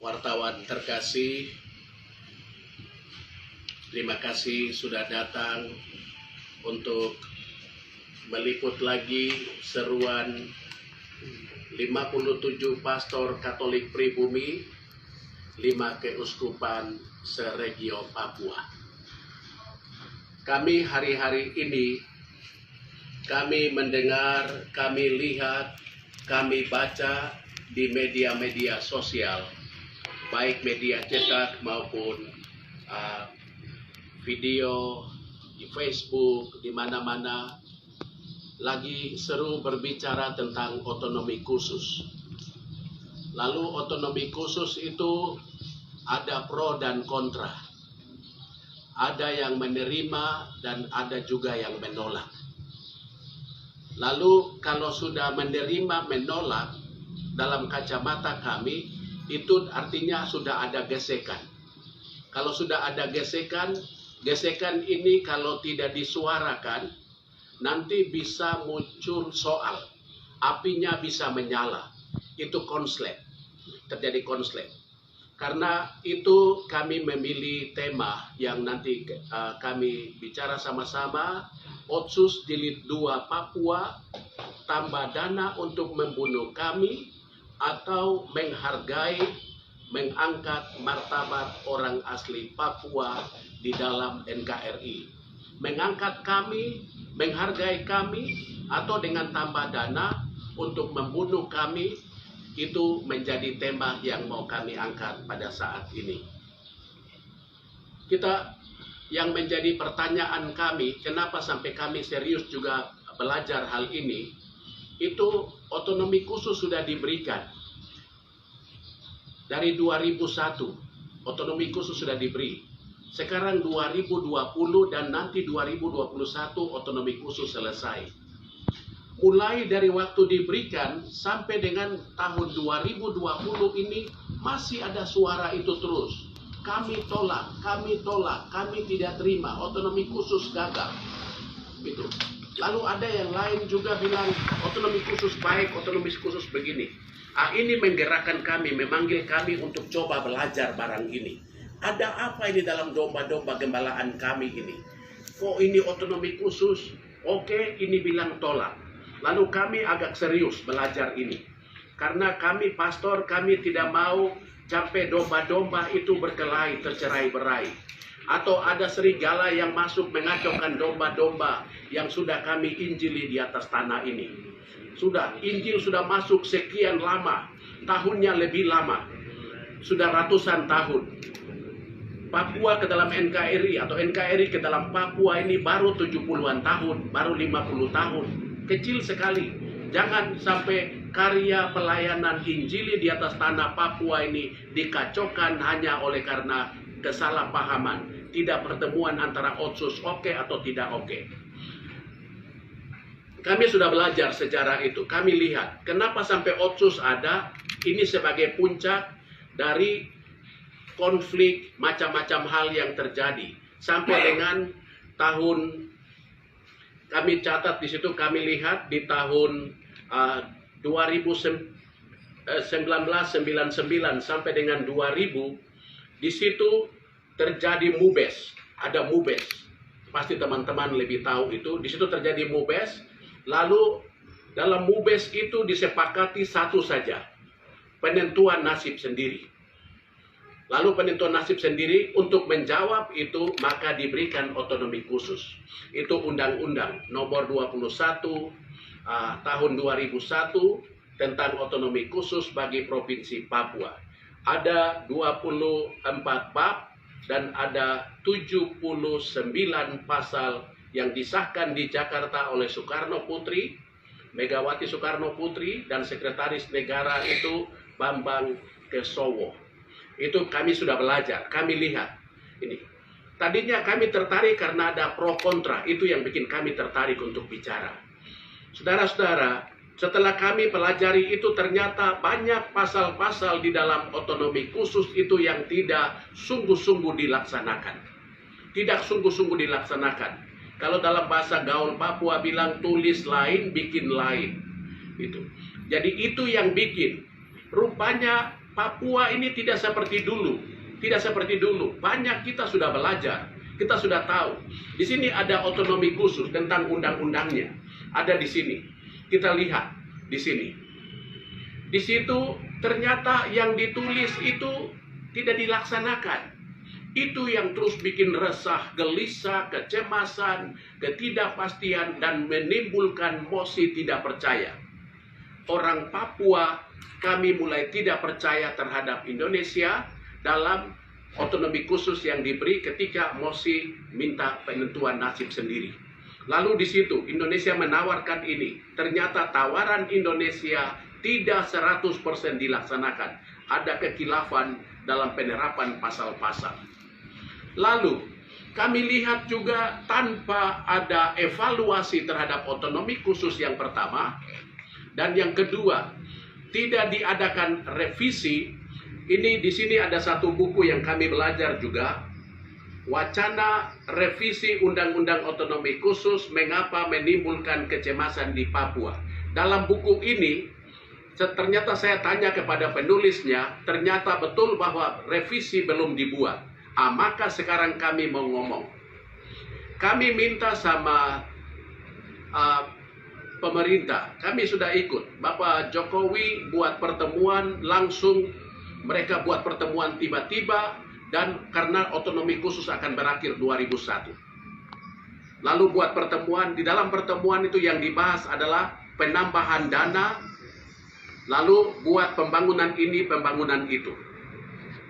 Wartawan terkasih, terima kasih sudah datang untuk meliput lagi seruan 57 pastor Katolik pribumi 5 keuskupan seregio Papua. Kami hari-hari ini, kami mendengar, kami lihat, kami baca di media-media sosial, baik media cetak maupun video di Facebook, di mana-mana lagi seru berbicara tentang otonomi khusus. Lalu otonomi khusus itu ada pro dan kontra. Ada yang menerima dan ada juga yang menolak. Lalu kalau sudah menerima menolak, dalam kacamata kami itu artinya sudah ada gesekan. Kalau sudah ada gesekan, gesekan ini kalau tidak disuarakan, nanti bisa muncul soal, apinya bisa menyala. Itu konslet, terjadi konslet. Karena itu kami memilih tema yang nanti kami bicara sama-sama, Otsus Jilid 2 Papua, tambah dana untuk membunuh kami, atau menghargai, mengangkat martabat orang asli Papua di dalam NKRI. Mengangkat kami, menghargai kami, atau dengan tambah dana untuk membunuh kami, itu menjadi tema yang mau kami angkat pada saat ini. Yang menjadi pertanyaan kami, kenapa sampai kami serius juga belajar hal ini, itu otonomi khusus sudah diberikan. Dari 2001, otonomi khusus sudah diberi. Sekarang 2020 dan nanti 2021 otonomi khusus selesai. Mulai dari waktu diberikan sampai dengan tahun 2020 ini masih ada suara itu terus. Kami tolak, kami tidak terima, otonomi khusus gagal. Gitu. Lalu ada yang lain juga bilang otonomi khusus baik, otonomi khusus begini. Ini menggerakkan kami, memanggil kami untuk coba belajar barang ini. Ada apa ini dalam domba-domba gembalaan kami ini? Kok ini otonomi khusus? Oke, ini bilang tolak. Lalu kami agak serius belajar ini. Karena kami pastor, kami tidak mau sampai domba-domba itu berkelahi, tercerai-berai. Atau ada serigala yang masuk mengacaukan domba-domba yang sudah kami injili di atas tanah ini. Injil sudah masuk sekian lama, tahunnya lebih lama. Sudah ratusan tahun. Papua ke dalam NKRI atau NKRI ke dalam Papua ini baru 70-an tahun, baru 50 tahun. Kecil sekali. Jangan sampai karya pelayanan Injili di atas tanah Papua ini dikacaukan hanya oleh karena kesalahpahaman. Tidak pertemuan antara Otsus oke atau tidak oke. Kami sudah belajar sejarah itu. Kami lihat kenapa sampai Otsus ada. Ini sebagai puncak dari konflik macam-macam hal yang terjadi. Sampai dengan tahun, kami catat di situ, kami lihat di tahun 1999 sampai dengan 2000, di situ terjadi MUBES. Ada MUBES. Pasti teman-teman lebih tahu itu. Di situ terjadi MUBES. Lalu dalam MUBES itu disepakati satu saja, penentuan nasib sendiri. Lalu penentuan nasib sendiri, untuk menjawab itu maka diberikan otonomi khusus. Itu Undang-Undang Nomor 21 tahun 2001 tentang otonomi khusus bagi Provinsi Papua. Ada 24 bab dan ada 79 pasal yang disahkan di Jakarta oleh Soekarno Putri, Megawati Soekarno Putri, dan Sekretaris Negara itu Bambang Kesowo. Itu kami sudah belajar, kami lihat ini. Tadinya kami tertarik karena ada pro kontra, itu yang bikin kami tertarik untuk bicara. Saudara-saudara, setelah kami pelajari itu ternyata banyak pasal-pasal di dalam otonomi khusus itu yang tidak sungguh-sungguh dilaksanakan. Tidak sungguh-sungguh dilaksanakan. Kalau dalam bahasa gaul Papua bilang tulis lain, bikin lain. Gitu. Jadi itu yang bikin. Rupanya Papua ini tidak seperti dulu. Tidak seperti dulu. Banyak kita sudah belajar. Kita sudah tahu. Di sini ada otonomi khusus tentang undang-undangnya. Ada di sini. Kita lihat di sini. Di situ ternyata yang ditulis itu tidak dilaksanakan. Itu yang terus bikin resah, gelisah, kecemasan, ketidakpastian, dan menimbulkan mosi tidak percaya. Orang Papua, kami mulai tidak percaya terhadap Indonesia dalam otonomi khusus yang diberi ketika mosi minta penentuan nasib sendiri. Lalu di situ Indonesia menawarkan ini. Ternyata tawaran Indonesia tidak 100% dilaksanakan. Ada kekilafan dalam penerapan pasal-pasal. Lalu kami lihat juga tanpa ada evaluasi terhadap otonomi khusus yang pertama dan yang kedua, tidak diadakan revisi. Ini di sini ada satu buku yang kami belajar juga, Wacana Revisi Undang-Undang Otonomi Khusus Mengapa Menimbulkan Kecemasan di Papua. Dalam buku ini ternyata saya tanya kepada penulisnya, ternyata betul bahwa revisi belum dibuat. Maka sekarang kami mau ngomong. Kami minta sama pemerintah, kami sudah ikut. Bapak Jokowi buat pertemuan langsung, mereka buat pertemuan tiba-tiba, dan karena otonomi khusus akan berakhir 2001. Lalu buat pertemuan, di dalam pertemuan itu yang dibahas adalah penambahan dana, lalu buat pembangunan ini, pembangunan itu.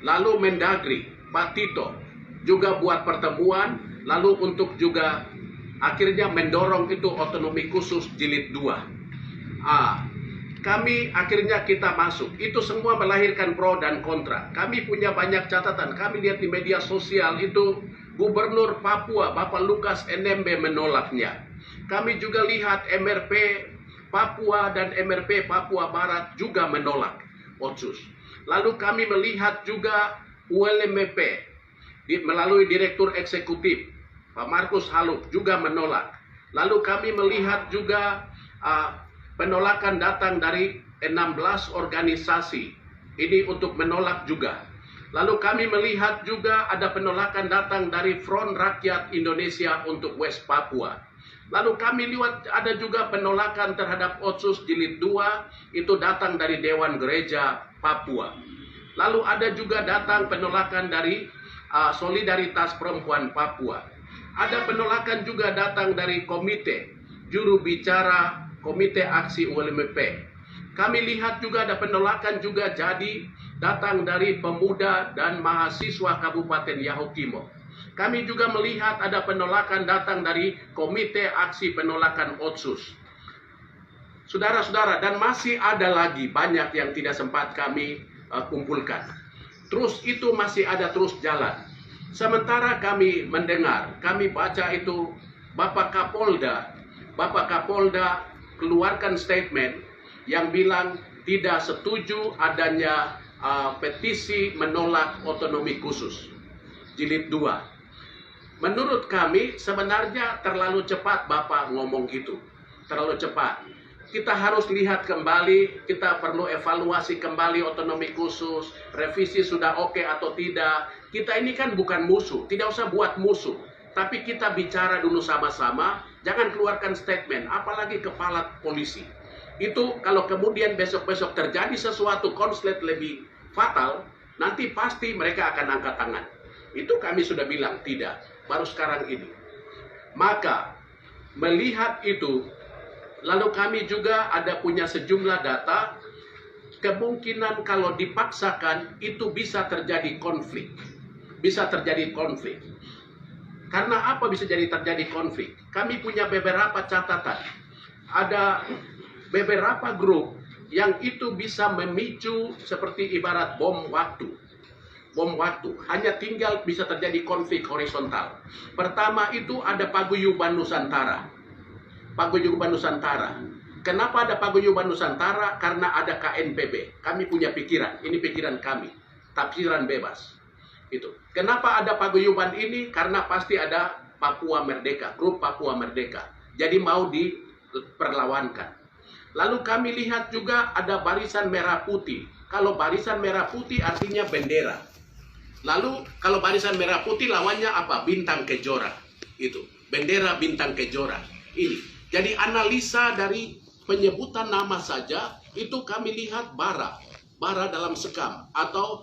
Lalu Mendagri, Pak Tito juga buat pertemuan, lalu untuk juga akhirnya mendorong itu otonomi khusus jilid 2. Kami akhirnya kita masuk. Itu semua melahirkan pro dan kontra. Kami punya banyak catatan. Kami lihat di media sosial itu Gubernur Papua, Bapak Lukas NMB menolaknya. Kami juga lihat MRP Papua dan MRP Papua Barat juga menolak Otsus. Lalu kami melihat juga ULMP melalui Direktur Eksekutif Pak Markus Haluk juga menolak. Lalu kami melihat juga penolakan datang dari 16 organisasi ini untuk menolak juga. Lalu kami melihat juga ada penolakan datang dari Front Rakyat Indonesia untuk West Papua. Lalu kami lihat ada juga penolakan terhadap Otsus jilid 2 itu datang dari Dewan Gereja Papua. Lalu ada juga datang penolakan dari Solidaritas Perempuan Papua. Ada penolakan juga datang dari Komite Juru Bicara Komite Aksi ULMP. Kami lihat juga ada penolakan juga jadi datang dari pemuda dan mahasiswa Kabupaten Yahukimo. Kami juga melihat ada penolakan datang dari Komite Aksi Penolakan Otsus. Saudara-saudara, dan masih ada lagi banyak yang tidak sempat kami kumpulkan. Terus itu masih ada terus jalan. Sementara kami mendengar, kami baca itu Bapak Kapolda keluarkan statement yang bilang tidak setuju adanya petisi menolak otonomi khusus jilid 2. Menurut kami sebenarnya terlalu cepat Bapak ngomong gitu. Terlalu cepat. Kita harus lihat kembali, kita perlu evaluasi kembali otonomi khusus, revisi sudah oke atau tidak. Kita ini kan bukan musuh, tidak usah buat musuh. Tapi kita bicara dulu sama-sama, jangan keluarkan statement, apalagi kepala polisi. Itu kalau kemudian besok-besok terjadi sesuatu konslet lebih fatal, nanti pasti mereka akan angkat tangan. Itu kami sudah bilang, tidak, baru sekarang ini. Maka, melihat itu, lalu kami juga ada punya sejumlah data, kemungkinan kalau dipaksakan itu bisa terjadi konflik. Bisa terjadi konflik. Karena apa bisa jadi terjadi konflik? Kami punya beberapa catatan. Ada beberapa grup yang itu bisa memicu seperti ibarat bom waktu. Bom waktu. Hanya tinggal bisa terjadi konflik horizontal. Pertama itu ada paguyuban Nusantara. Paguyuban Nusantara. Kenapa ada paguyuban Nusantara? Karena ada KNPB. Kami punya pikiran. Ini pikiran kami. Tafsiran bebas. Itu. Kenapa ada paguyuban ini? Karena pasti ada Papua Merdeka. Grup Papua Merdeka. Jadi mau diperlawankan. Lalu kami lihat juga ada barisan merah putih. Kalau barisan merah putih artinya bendera. Lalu kalau barisan merah putih lawannya apa? Bintang kejora. Itu, bendera bintang kejora. Ini. Jadi analisa dari penyebutan nama saja itu kami lihat bara dalam sekam atau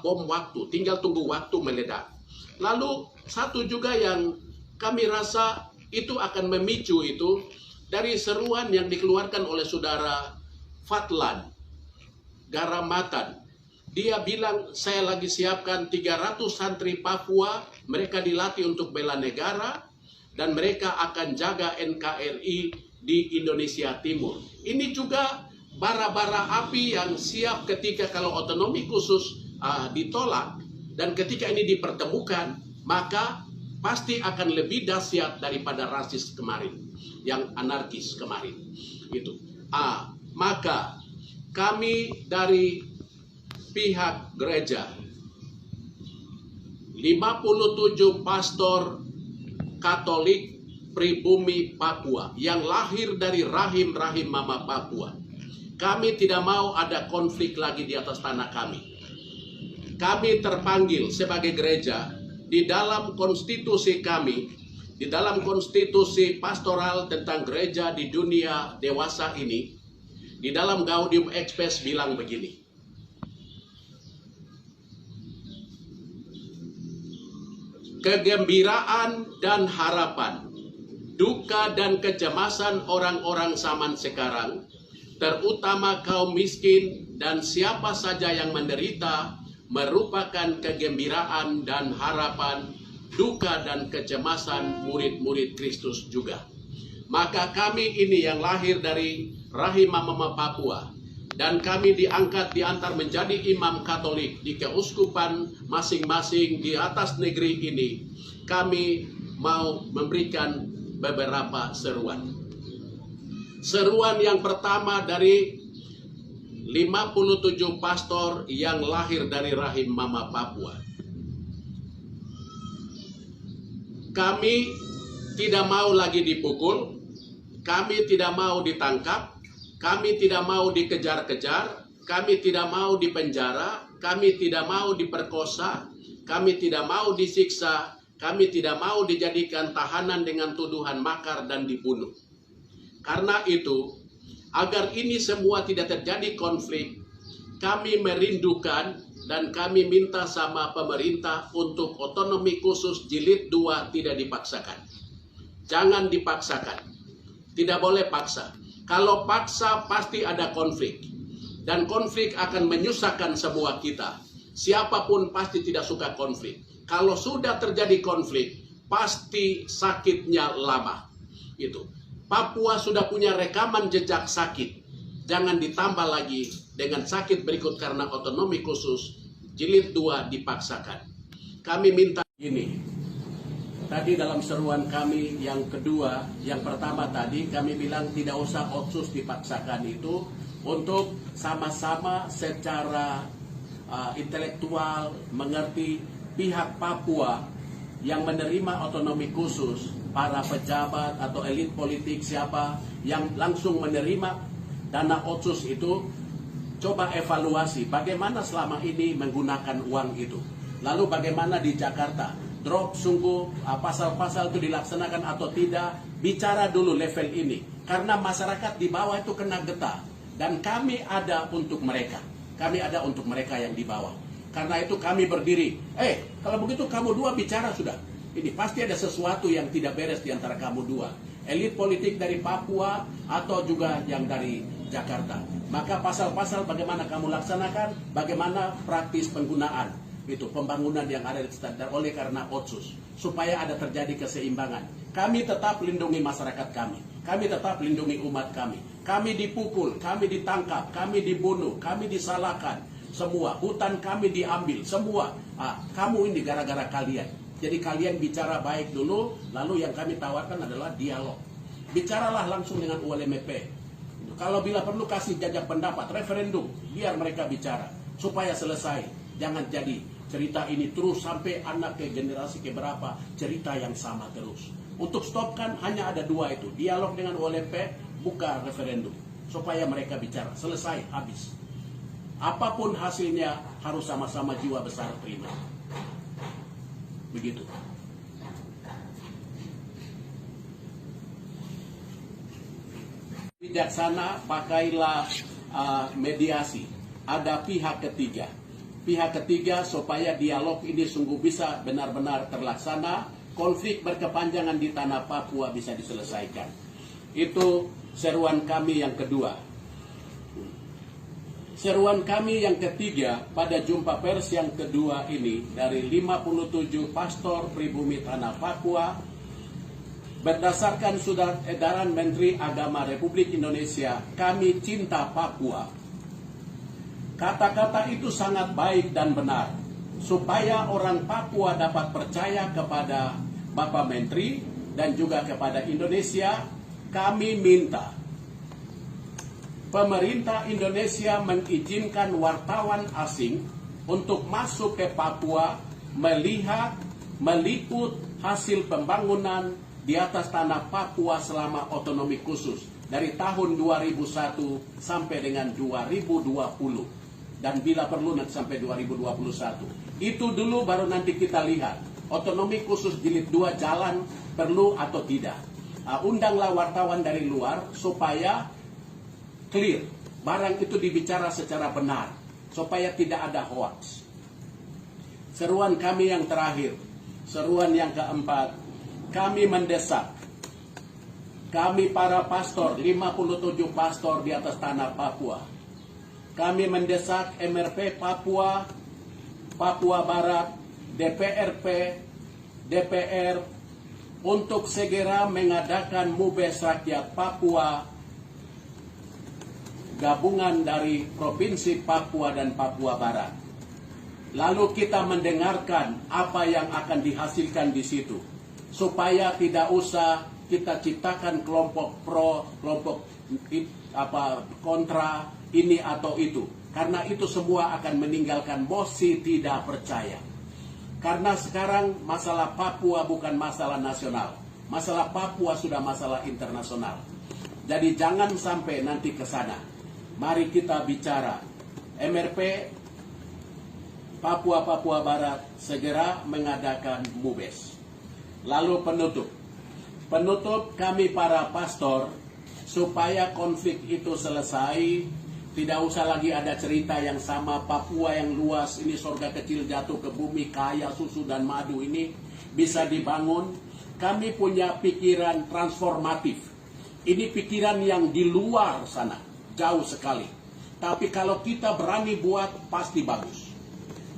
bom waktu, tinggal tunggu waktu meledak. Lalu satu juga yang kami rasa itu akan memicu itu dari seruan yang dikeluarkan oleh saudara Fatlan Garamatan. Dia bilang, saya lagi siapkan 300 santri Papua, mereka dilatih untuk bela negara, dan mereka akan jaga NKRI di Indonesia Timur. Ini juga bara-bara api yang siap ketika kalau otonomi khusus ditolak, dan ketika ini dipertemukan, maka pasti akan lebih dahsyat daripada rasis kemarin, yang anarkis kemarin. Itu. Maka kami dari pihak gereja 57 pastor Katolik pribumi Papua yang lahir dari rahim-rahim mama Papua. Kami tidak mau ada konflik lagi di atas tanah kami. Kami terpanggil sebagai gereja di dalam konstitusi kami, di dalam konstitusi pastoral tentang gereja di dunia dewasa ini, di dalam Gaudium et Spes bilang begini. Kegembiraan dan harapan, duka dan kecemasan orang-orang zaman sekarang, terutama kaum miskin dan siapa saja yang menderita, merupakan kegembiraan dan harapan, duka dan kecemasan murid-murid Kristus juga. Maka kami ini yang lahir dari rahim mama Papua, dan kami diangkat diantar menjadi imam Katolik di keuskupan masing-masing di atas negeri ini. Kami mau memberikan beberapa seruan. Seruan yang pertama dari 57 pastor yang lahir dari rahim mama Papua. Kami tidak mau lagi dipukul, kami tidak mau ditangkap, kami tidak mau dikejar-kejar, kami tidak mau dipenjara, kami tidak mau diperkosa, kami tidak mau disiksa, kami tidak mau dijadikan tahanan dengan tuduhan makar dan dibunuh. Karena itu, agar ini semua tidak terjadi konflik, kami merindukan dan kami minta sama pemerintah untuk otonomi khusus jilid 2 tidak dipaksakan. Jangan dipaksakan, tidak boleh paksa. Kalau paksa pasti ada konflik, dan konflik akan menyusahkan semua kita. Siapapun pasti tidak suka konflik. Kalau sudah terjadi konflik, pasti sakitnya lama. Itu. Papua sudah punya rekaman jejak sakit. Jangan ditambah lagi dengan sakit berikut karena otonomi khusus jilid 2 dipaksakan. Kami minta ini. Tadi dalam seruan kami yang kedua, yang pertama tadi kami bilang tidak usah otsus dipaksakan itu untuk sama-sama secara intelektual mengerti pihak Papua yang menerima otonomi khusus, para pejabat atau elit politik siapa yang langsung menerima dana otsus itu, coba evaluasi bagaimana selama ini menggunakan uang itu. Lalu bagaimana di Jakarta? Drop sungguh pasal-pasal itu dilaksanakan atau tidak, bicara dulu level ini. Karena masyarakat di bawah itu kena getah. Dan kami ada untuk mereka. Kami ada untuk mereka yang di bawah. Karena itu kami berdiri. Kalau begitu kamu dua bicara sudah. Ini pasti ada sesuatu yang tidak beres di antara kamu dua. Elit politik dari Papua atau juga yang dari Jakarta. Maka pasal-pasal bagaimana kamu laksanakan, bagaimana praktis penggunaan. Itu pembangunan yang ada di standar oleh karena otsus supaya ada terjadi keseimbangan. Kami tetap lindungi masyarakat kami tetap lindungi umat kami dipukul, kami ditangkap, kami dibunuh, kami disalahkan, semua hutan kami diambil, semua kamu ini gara-gara kalian. Jadi kalian bicara baik dulu, lalu yang kami tawarkan adalah dialog. Bicaralah langsung dengan ULMP. Kalau bila perlu kasih jajak pendapat, referendum, biar mereka bicara supaya selesai. Jangan jadi cerita ini terus sampai anak ke generasi keberapa cerita yang sama terus. Untuk stopkan hanya ada dua itu, dialog dengan ULMP, buka referendum supaya mereka bicara, selesai, habis. Apapun hasilnya harus sama-sama jiwa besar terima. Begitu. Bijaksana, pakailah mediasi. Ada pihak ketiga. Pihak ketiga supaya dialog ini sungguh bisa benar-benar terlaksana, konflik berkepanjangan di tanah Papua bisa diselesaikan. Itu seruan kami yang kedua. Seruan kami yang ketiga pada jumpa pers yang kedua ini dari 57 pastor pribumi tanah Papua, berdasarkan surat edaran Menteri Agama Republik Indonesia, kami cinta Papua. Kata-kata itu sangat baik dan benar, supaya orang Papua dapat percaya kepada Bapak Menteri dan juga kepada Indonesia. Kami minta pemerintah Indonesia mengizinkan wartawan asing untuk masuk ke Papua, melihat, meliput hasil pembangunan di atas tanah Papua selama otonomi khusus dari tahun 2001 sampai dengan 2020 dan bila perlu nanti sampai 2021. Itu dulu baru nanti kita lihat otonomi khusus jilid 2 jalan perlu atau tidak. Undanglah wartawan dari luar supaya clear, barang itu dibicara secara benar, supaya tidak ada hoax. Seruan kami yang terakhir, seruan yang keempat, kami mendesak, kami para pastor, 57 pastor di atas tanah Papua, kami mendesak MRP Papua, Papua Barat, DPRP, DPR, untuk segera mengadakan Mubes Rakyat Papua, gabungan dari Provinsi Papua dan Papua Barat. Lalu kita mendengarkan apa yang akan dihasilkan di situ, supaya tidak usah kita ciptakan kelompok pro, kelompok kontra, ini atau itu. Karena itu semua akan meninggalkan mosi tidak percaya. Karena sekarang masalah Papua bukan masalah nasional. Masalah Papua sudah masalah internasional. Jadi jangan sampai nanti ke sana. Mari kita bicara. MRP Papua Barat segera mengadakan Mubes. Lalu penutup. Penutup kami para pastor supaya konflik itu selesai. Tidak usah lagi ada cerita yang sama, Papua yang luas, ini surga kecil jatuh ke bumi, kaya susu dan madu, ini bisa dibangun. Kami punya pikiran transformatif. Ini pikiran yang di luar sana, jauh sekali. Tapi kalau kita berani buat, pasti bagus.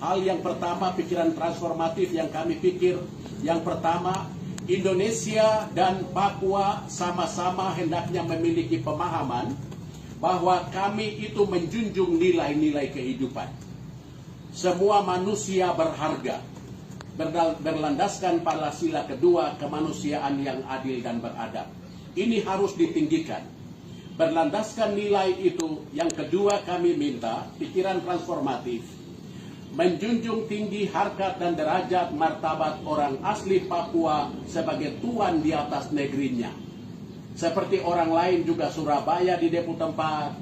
Hal yang pertama, pikiran transformatif yang kami pikir, yang pertama, Indonesia dan Papua sama-sama hendaknya memiliki pemahaman bahwa kami itu menjunjung nilai-nilai kehidupan. Semua manusia berharga, berlandaskan pada sila kedua kemanusiaan yang adil dan beradab. Ini harus ditinggikan. Berlandaskan nilai itu, yang kedua kami minta, pikiran transformatif, menjunjung tinggi harkat dan derajat martabat orang asli Papua sebagai tuan di atas negerinya. Seperti orang lain juga Surabaya di depo tempat,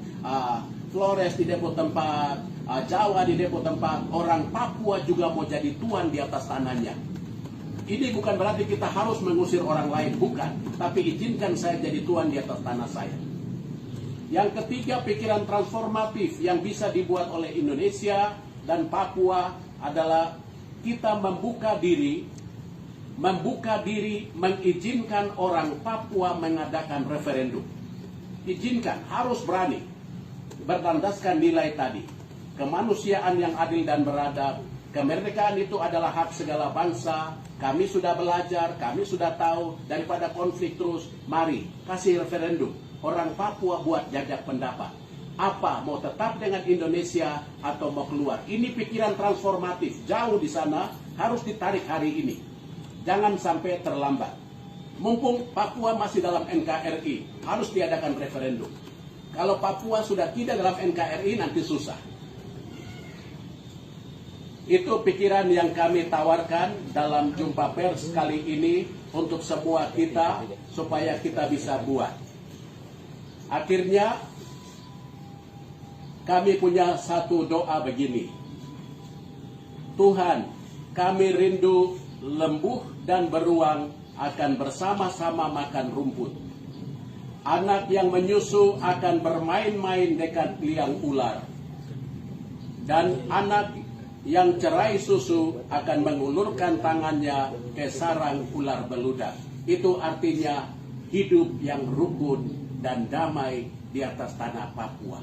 Flores di depo tempat, Jawa di depo tempat, orang Papua juga mau jadi tuan di atas tanahnya. Ini bukan berarti kita harus mengusir orang lain, bukan. Tapi izinkan saya jadi tuan di atas tanah saya. Yang ketiga, pikiran transformatif yang bisa dibuat oleh Indonesia dan Papua adalah kita membuka diri mengizinkan orang Papua mengadakan referendum. Izinkan, harus berani. Berlandaskan nilai tadi. Kemanusiaan yang adil dan beradab. Kemerdekaan itu adalah hak segala bangsa. Kami sudah belajar, kami sudah tahu. Daripada konflik terus, mari kasih referendum. Orang Papua buat jajak pendapat. Apa, mau tetap dengan Indonesia atau mau keluar? Ini pikiran transformatif. Jauh di sana, harus ditarik hari ini. Jangan sampai terlambat. Mumpung Papua masih dalam NKRI, harus diadakan referendum. Kalau Papua sudah tidak dalam NKRI, nanti susah. Itu pikiran yang kami tawarkan dalam jumpa pers kali ini untuk semua kita, supaya kita bisa buat. Akhirnya, kami punya satu doa begini. Tuhan, kami rindu lembu dan beruang akan bersama-sama makan rumput. Anak yang menyusu akan bermain-main dekat liang ular. Dan anak yang cerai susu akan mengulurkan tangannya ke sarang ular beludak. Itu artinya hidup yang rukun dan damai di atas tanah Papua.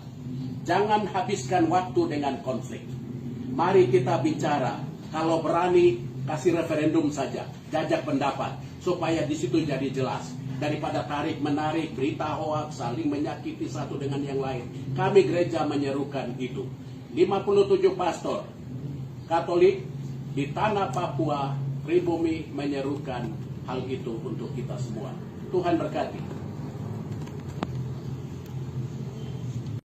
Jangan habiskan waktu dengan konflik. Mari kita bicara. Kalau berani, kasih referendum saja, jajak pendapat, supaya di situ jadi jelas. Daripada tarik-menarik, berita hoaks, saling menyakiti satu dengan yang lain. Kami gereja menyerukan itu. 57 pastor Katolik di tanah Papua, pribumi menyerukan hal itu untuk kita semua. Tuhan berkati.